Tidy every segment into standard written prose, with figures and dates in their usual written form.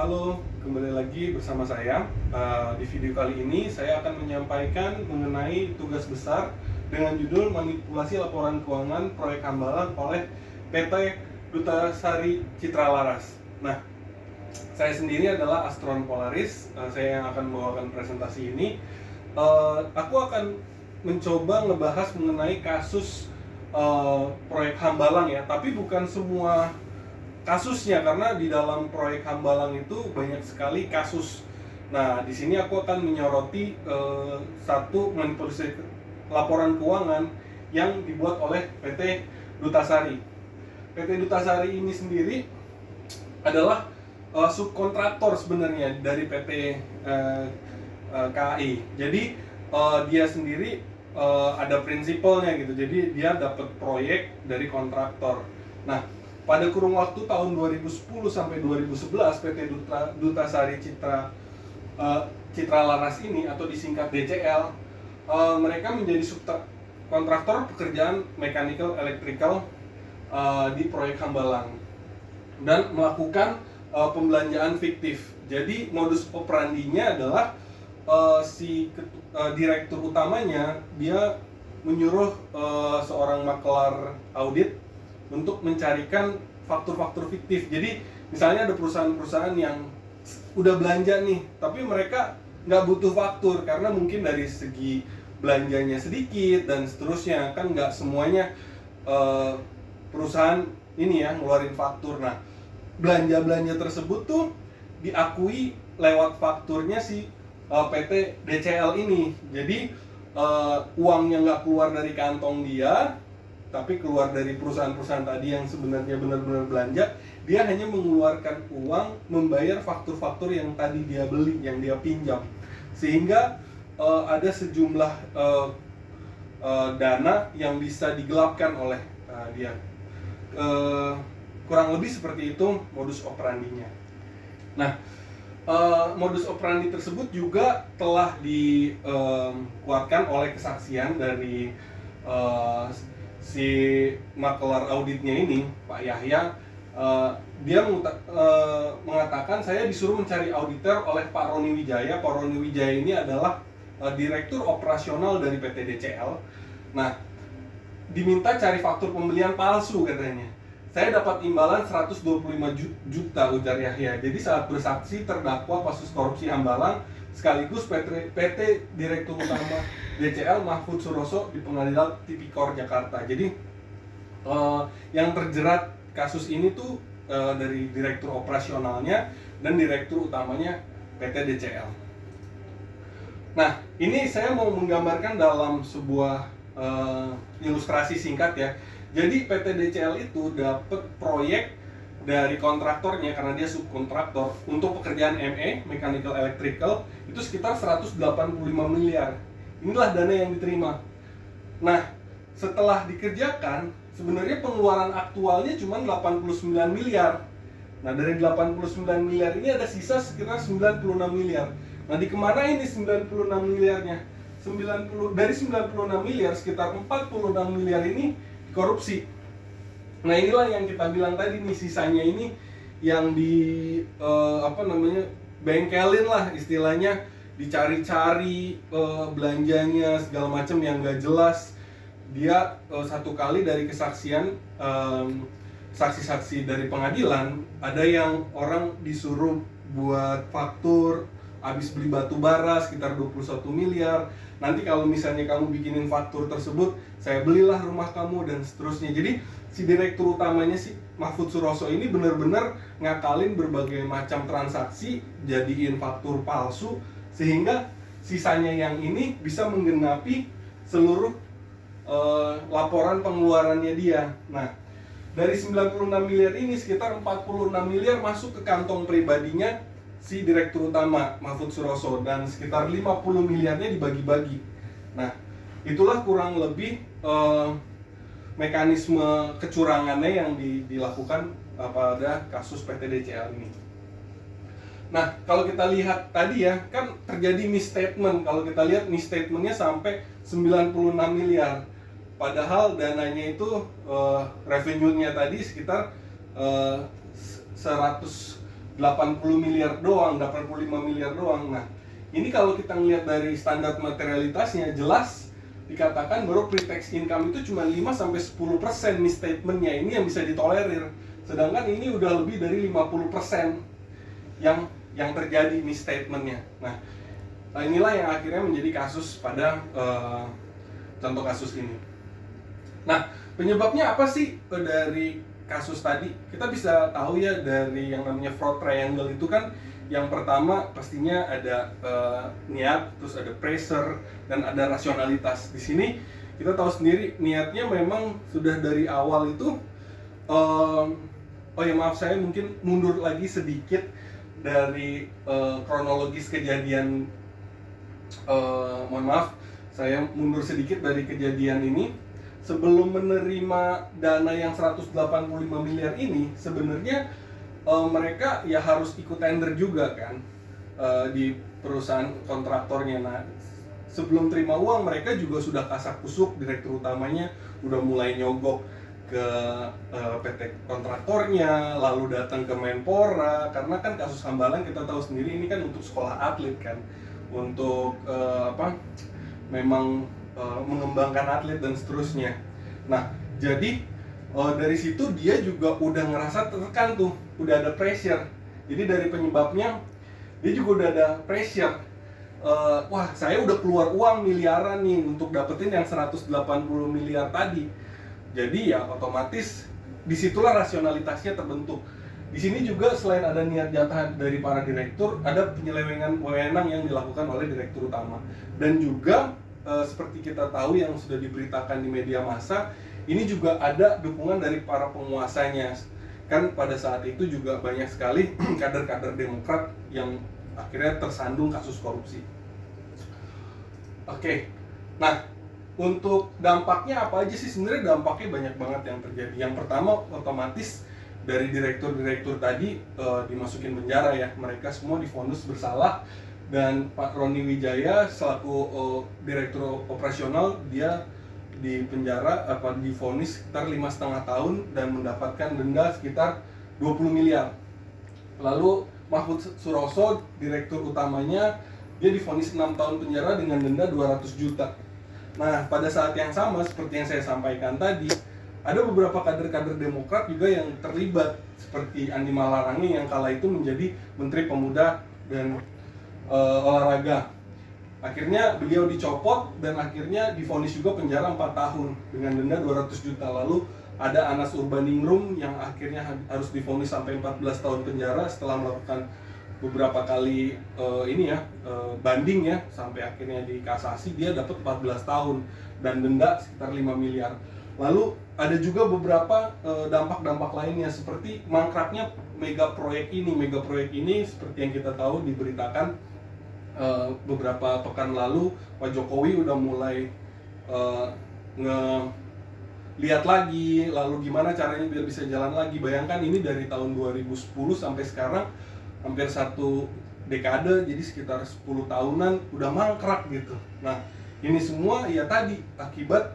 Halo, kembali lagi bersama saya. Di video kali ini saya akan menyampaikan mengenai tugas besar dengan judul manipulasi laporan keuangan proyek Hambalang oleh PT Duta Sari Citra Laras. Nah, saya sendiri adalah Astron Polaris. Saya yang akan membawakan presentasi ini. Aku akan mencoba ngebahas mengenai kasus proyek Hambalang ya, tapi bukan semua kasusnya, karena di dalam proyek Hambalang itu banyak sekali kasus. Nah, di sini aku akan menyoroti satu manipulasi laporan keuangan yang dibuat oleh PT Dutasari. PT Dutasari ini sendiri adalah subkontraktor sebenarnya dari PT KAI. Jadi dia sendiri ada prinsipalnya gitu. Jadi dia dapat proyek dari kontraktor. Nah, pada kurun waktu tahun 2010 sampai 2011 PT Dutasari Citra Laras ini atau disingkat DCL, mereka menjadi subkontraktor pekerjaan mechanical electrical di proyek Hambalang dan melakukan pembelanjaan fiktif. Jadi modus operandinya adalah direktur utamanya dia menyuruh seorang makelar audit untuk mencarikan faktur-faktur fiktif. Jadi misalnya ada perusahaan-perusahaan yang udah belanja nih, tapi mereka nggak butuh faktur karena mungkin dari segi belanjanya sedikit dan seterusnya, kan nggak semuanya perusahaan ini ya ngeluarin faktur. Nah, belanja-belanja tersebut tuh diakui lewat fakturnya si PT DCL ini. Jadi uangnya nggak keluar dari kantong dia, tapi keluar dari perusahaan-perusahaan tadi yang sebenarnya benar-benar belanja. Dia hanya mengeluarkan uang membayar faktur-faktur yang tadi dia beli, yang dia pinjam, sehingga ada sejumlah dana yang bisa digelapkan oleh dia. Kurang lebih seperti itu modus operandinya. Nah, modus operandi tersebut juga telah dikuatkan oleh kesaksian dari si makelar auditnya ini, Pak Yahya. Dia mengatakan, saya disuruh mencari auditor oleh Pak Roni Wijaya. Pak Roni Wijaya ini adalah direktur operasional dari PT DCL. Nah, diminta cari faktur pembelian palsu katanya. Saya dapat imbalan 125 juta, ujar Yahya. Jadi saat bersaksi terdakwa kasus korupsi Hambalang sekaligus PT Direktur Utama DCL Mahfud Suroso di Pengadilan Tipikor Jakarta. Jadi yang terjerat kasus ini tuh dari direktur operasionalnya dan direktur utamanya PT DCL. Nah, ini saya mau menggambarkan dalam sebuah ilustrasi singkat ya. Jadi PT DCL itu dapat proyek dari kontraktornya karena dia subkontraktor untuk pekerjaan ME, Mechanical Electrical, itu sekitar 185 miliar. Inilah dana yang diterima. Nah, setelah dikerjakan, sebenarnya pengeluaran aktualnya cuma 89 miliar. Nah, dari 89 miliar ini ada sisa sekitar 96 miliar. Nah, di kemana ini 96 miliarnya? Dari 96 miliar, sekitar 46 miliar ini korupsi. Nah, inilah yang kita bilang tadi nih, sisanya ini yang bengkelin lah istilahnya, dicari-cari belanjanya segala macam yang gak jelas. Dia satu kali dari kesaksian saksi-saksi dari pengadilan, ada yang orang disuruh buat faktur habis beli batu bara sekitar 21 miliar. Nanti kalau misalnya kamu bikinin faktur tersebut, saya belilah rumah kamu dan seterusnya. Jadi si direktur utamanya si Mahfud Suroso ini benar-benar ngakalin berbagai macam transaksi, jadiin faktur palsu, sehingga sisanya yang ini bisa menggenapi seluruh laporan pengeluarannya dia. Nah, dari 96 miliar ini sekitar 46 miliar masuk ke kantong pribadinya si direktur utama Mahfud Suroso dan sekitar 50 miliarnya dibagi-bagi. Nah, itulah kurang lebih mekanisme kecurangannya yang dilakukan pada kasus PT DCL ini. Nah, kalau kita lihat tadi ya, kan terjadi misstatement. Kalau kita lihat misstatementnya sampai 96 miliar. Padahal dananya itu revenue-nya tadi sekitar 118 80 miliar doang, 85 miliar doang. Nah, ini kalau kita ngelihat dari standar materialitasnya, jelas dikatakan baru pre-tax income itu cuma 5-10% misstatementnya, ini yang bisa ditolerir. Sedangkan ini udah lebih dari 50% yang terjadi misstatementnya. Nah, inilah yang akhirnya menjadi kasus pada contoh kasus ini. Nah, penyebabnya apa sih dari kasus tadi? Kita bisa tahu ya dari yang namanya fraud triangle itu kan, yang pertama pastinya ada niat, terus ada pressure, dan ada rasionalitas. Di sini kita tahu sendiri niatnya memang sudah dari awal itu. Oh ya maaf, saya mungkin mundur lagi sedikit dari kronologis kejadian. Mohon maaf, saya mundur sedikit dari kejadian ini. Sebelum menerima dana yang 185 miliar ini, sebenarnya mereka ya harus ikut tender juga kan di perusahaan kontraktornya. Nah, sebelum terima uang mereka juga sudah kasak kusuk, direktur utamanya udah mulai nyogok ke PT kontraktornya, lalu datang ke Menpora, karena kan kasus Hambalang kita tahu sendiri ini kan untuk sekolah atlet kan, untuk memang mengembangkan atlet dan seterusnya. Nah, jadi dari situ dia juga udah ngerasa tertekan tuh, udah ada pressure. Jadi dari penyebabnya dia juga udah ada pressure. Wah, saya udah keluar uang miliaran nih untuk dapetin yang 180 miliar tadi. Jadi ya otomatis disitulah rasionalitasnya terbentuk. Di sini juga selain ada niat jahat dari para direktur, ada penyelewengan wewenang yang dilakukan oleh direktur utama. Dan juga seperti kita tahu yang sudah diberitakan di media massa, ini juga ada dukungan dari para penguasanya. Kan pada saat itu juga banyak sekali kader-kader Demokrat yang akhirnya tersandung kasus korupsi. Oke, nah untuk dampaknya apa aja sih? Sebenarnya dampaknya banyak banget yang terjadi. Yang pertama, otomatis dari direktur-direktur tadi dimasukin penjara ya. Mereka semua divonis bersalah, dan Pak Roni Wijaya selaku direktur operasional, dia di penjara divonis sekitar 5,5 tahun dan mendapatkan denda sekitar 20 miliar. Lalu Mahfud Suroso, direktur utamanya, dia divonis 6 tahun penjara dengan denda 200 juta. Nah, pada saat yang sama seperti yang saya sampaikan tadi, ada beberapa kader-kader Demokrat juga yang terlibat, seperti Andi Malarangeng yang kala itu menjadi Menteri Pemuda dan Olahraga. Akhirnya beliau dicopot dan akhirnya divonis juga penjara 4 tahun dengan denda 200 juta. Lalu ada Anas Urbaningrum yang akhirnya harus divonis sampai 14 tahun penjara setelah melakukan beberapa kali banding ya, sampai akhirnya dikasasi, dia dapat 14 tahun dan denda sekitar 5 miliar. Lalu ada juga beberapa dampak-dampak lainnya seperti mangkraknya mega proyek ini seperti yang kita tahu diberitakan beberapa pekan lalu, Pak Jokowi udah mulai lihat lagi, lalu gimana caranya biar bisa jalan lagi. Bayangkan ini dari tahun 2010 sampai sekarang hampir 1 dekade, jadi sekitar 10 tahunan udah mangkrak gitu. Nah, ini semua ya tadi akibat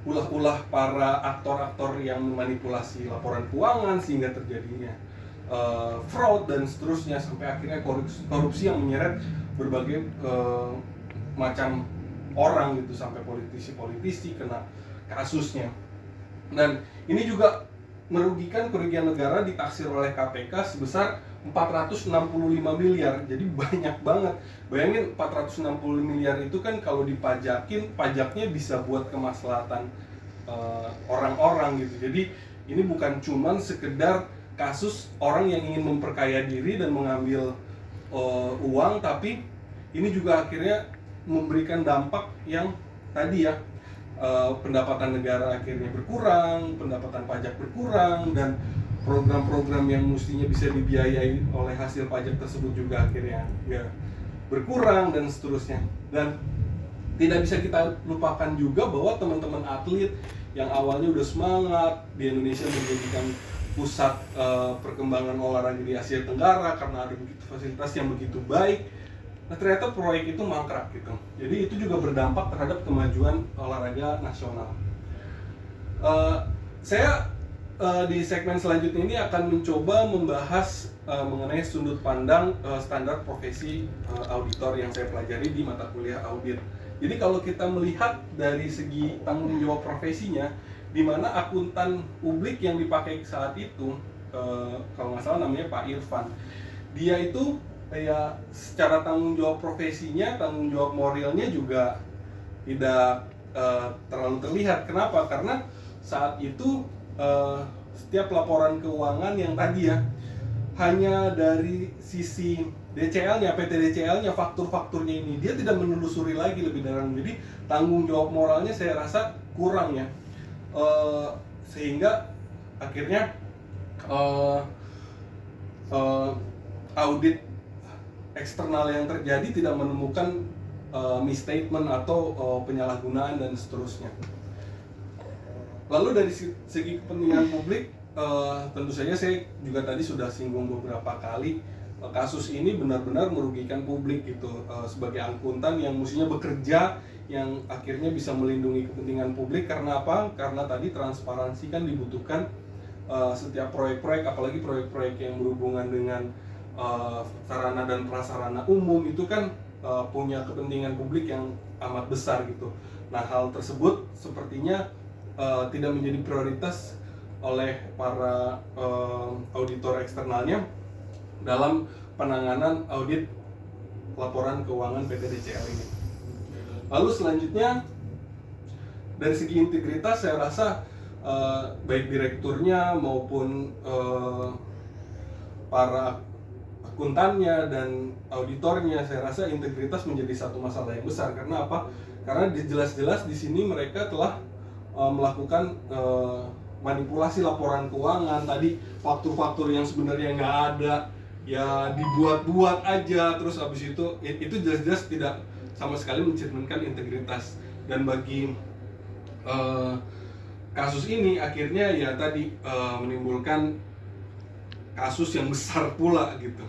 ulah-ulah para aktor-aktor yang memanipulasi laporan keuangan sehingga terjadinya fraud dan seterusnya, sampai akhirnya korupsi yang menyeret berbagai macam orang gitu, sampai politisi-politisi kena kasusnya. Dan ini juga merugikan, kerugian negara ditaksir oleh KPK sebesar 465 miliar. Jadi banyak banget. Bayangin 460 miliar itu kan kalau dipajakin, pajaknya bisa buat kemaslahatan orang-orang gitu. Jadi ini bukan cuman sekedar kasus orang yang ingin memperkaya diri dan mengambil uang, tapi ini juga akhirnya memberikan dampak yang tadi ya, pendapatan negara akhirnya berkurang, pendapatan pajak berkurang, dan program-program yang mestinya bisa dibiayai oleh hasil pajak tersebut juga akhirnya ya berkurang dan seterusnya. Dan tidak bisa kita lupakan juga bahwa teman-teman atlet yang awalnya udah semangat di Indonesia menjadikan pusat perkembangan olahraga di Asia Tenggara karena ada begitu fasilitas yang begitu baik, nah ternyata proyek itu mangkrak gitu. Jadi itu juga berdampak terhadap kemajuan olahraga nasional. Saya di segmen selanjutnya ini akan mencoba membahas mengenai sudut pandang standar profesi auditor yang saya pelajari di mata kuliah audit. Jadi kalau kita melihat dari segi tanggung jawab profesinya, di mana akuntan publik yang dipakai saat itu, kalau nggak salah namanya Pak Irfan, dia itu kayak secara tanggung jawab profesinya, tanggung jawab moralnya juga tidak terlalu terlihat. Kenapa? Karena saat itu setiap laporan keuangan yang tadi ya, hanya dari sisi DCL-nya, PT DCL-nya, faktur-fakturnya ini, dia tidak menelusuri lagi lebih dalam. Jadi tanggung jawab moralnya saya rasa kurang ya, sehingga akhirnya audit eksternal yang terjadi tidak menemukan misstatement atau penyalahgunaan dan seterusnya. Lalu dari segi kepentingan publik, tentu saja saya juga tadi sudah singgung beberapa kali, kasus ini benar-benar merugikan publik gitu, sebagai akuntan yang mestinya bekerja, yang akhirnya bisa melindungi kepentingan publik. Karena apa? Karena tadi transparansi kan dibutuhkan. Setiap proyek-proyek, apalagi proyek-proyek yang berhubungan dengan sarana dan prasarana umum itu kan punya kepentingan publik yang amat besar gitu. Nah, hal tersebut sepertinya tidak menjadi prioritas oleh para auditor eksternalnya dalam penanganan audit laporan keuangan PT DCL ini. Lalu selanjutnya dari segi integritas saya rasa baik direkturnya maupun para akuntannya dan auditornya, saya rasa integritas menjadi satu masalah yang besar. Karena apa? Karena jelas-jelas di sini mereka telah melakukan manipulasi laporan keuangan. Tadi faktur-faktur yang sebenarnya nggak ada, ya dibuat-buat aja, terus habis itu jelas-jelas tidak sama sekali mencerminkan integritas. Dan bagi kasus ini akhirnya ya tadi menimbulkan kasus yang besar pula gitu.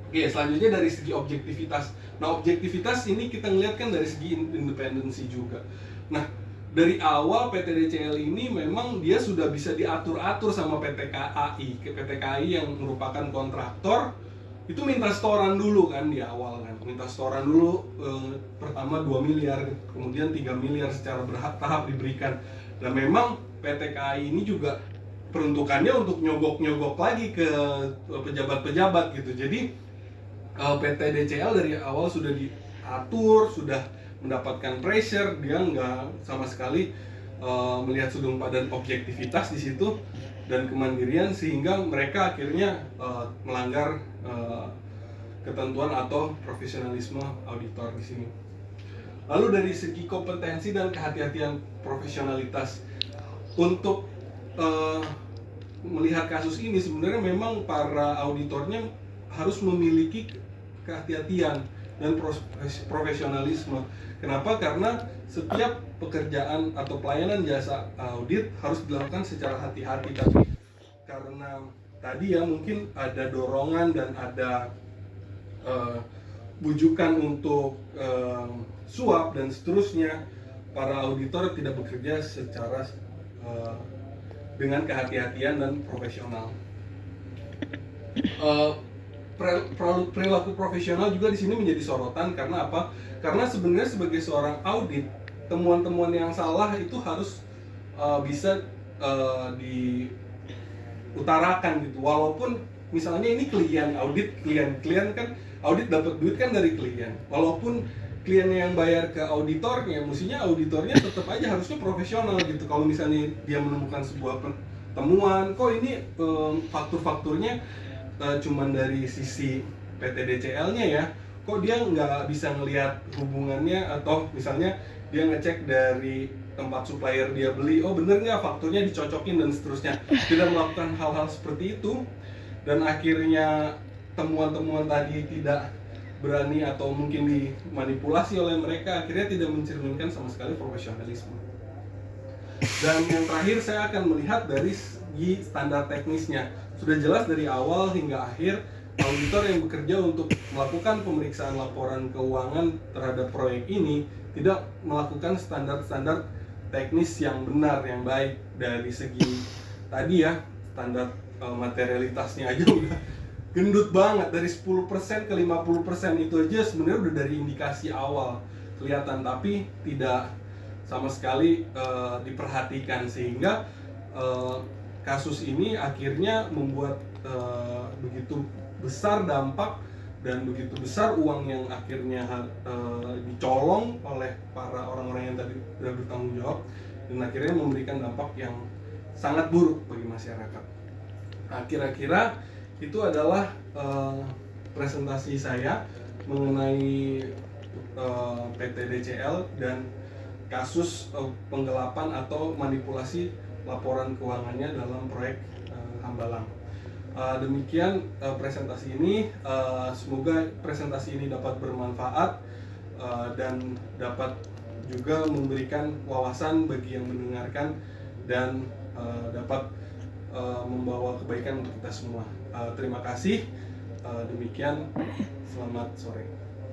Oke, selanjutnya dari segi objektivitas. Nah, objektivitas ini kita ngeliat kan dari segi independensi juga. Nah, dari awal PT DCL ini memang dia sudah bisa diatur-atur sama PT KAI. PT KAI yang merupakan kontraktor itu minta setoran dulu kan di awal kan. Minta setoran dulu pertama 2 miliar, kemudian 3 miliar secara bertahap diberikan. Dan memang PT KAI ini juga peruntukannya untuk nyogok-nyogok lagi ke pejabat-pejabat gitu. Jadi PT DCL dari awal sudah diatur, sudah mendapatkan pressure, dia nggak sama sekali melihat sudut pandang objektivitas di situ dan kemandirian, sehingga mereka akhirnya melanggar ketentuan atau profesionalisme auditor di sini. Lalu dari segi kompetensi dan kehati-hatian profesionalitas untuk melihat kasus ini, sebenarnya memang para auditornya harus memiliki kehati-hatian dan profesionalisme. Kenapa? Karena setiap pekerjaan atau pelayanan jasa audit harus dilakukan secara hati-hati. Tapi karena tadi ya mungkin ada dorongan dan ada bujukan untuk suap dan seterusnya, para auditor tidak bekerja secara dengan kehati-hatian dan profesional. Perilaku profesional juga di sini menjadi sorotan. Karena apa? Karena sebenarnya sebagai seorang audit, temuan-temuan yang salah itu harus bisa diutarakan gitu. Walaupun misalnya ini klien kan audit dapat duit kan dari klien. Walaupun kliennya yang bayar ke auditornya, mestinya auditornya tetap aja harusnya profesional gitu. Kalau misalnya dia menemukan sebuah temuan, kok ini faktur-fakturnya cuman dari sisi PT DCL-nya ya, kok dia nggak bisa ngelihat hubungannya, atau misalnya dia ngecek dari tempat supplier dia beli, oh bener nggak fakturnya dicocokin dan seterusnya, tidak melakukan hal-hal seperti itu, dan akhirnya temuan-temuan tadi tidak berani atau mungkin dimanipulasi oleh mereka, akhirnya tidak mencerminkan sama sekali profesionalisme. Dan yang terakhir saya akan melihat dari segi standar teknisnya. Sudah jelas dari awal hingga akhir, auditor yang bekerja untuk melakukan pemeriksaan laporan keuangan terhadap proyek ini tidak melakukan standar-standar teknis yang benar, yang baik dari segi tadi ya, standar materialitasnya aja udah gendut banget. Dari 10% ke 50% itu aja sebenarnya udah dari indikasi awal kelihatan, tapi tidak sama sekali diperhatikan, sehingga kasus ini akhirnya membuat begitu besar dampak dan begitu besar uang yang akhirnya dicolong oleh para orang-orang yang tadi tidak bertanggung jawab, dan akhirnya memberikan dampak yang sangat buruk bagi masyarakat. Nah, kira-kira itu adalah presentasi saya mengenai PT DCL dan kasus penggelapan atau manipulasi laporan keuangannya dalam proyek Hambalang. Demikian presentasi ini. Semoga presentasi ini dapat bermanfaat dan dapat juga memberikan wawasan bagi yang mendengarkan, dan dapat membawa kebaikan untuk kita semua. Terima kasih. Demikian, selamat sore.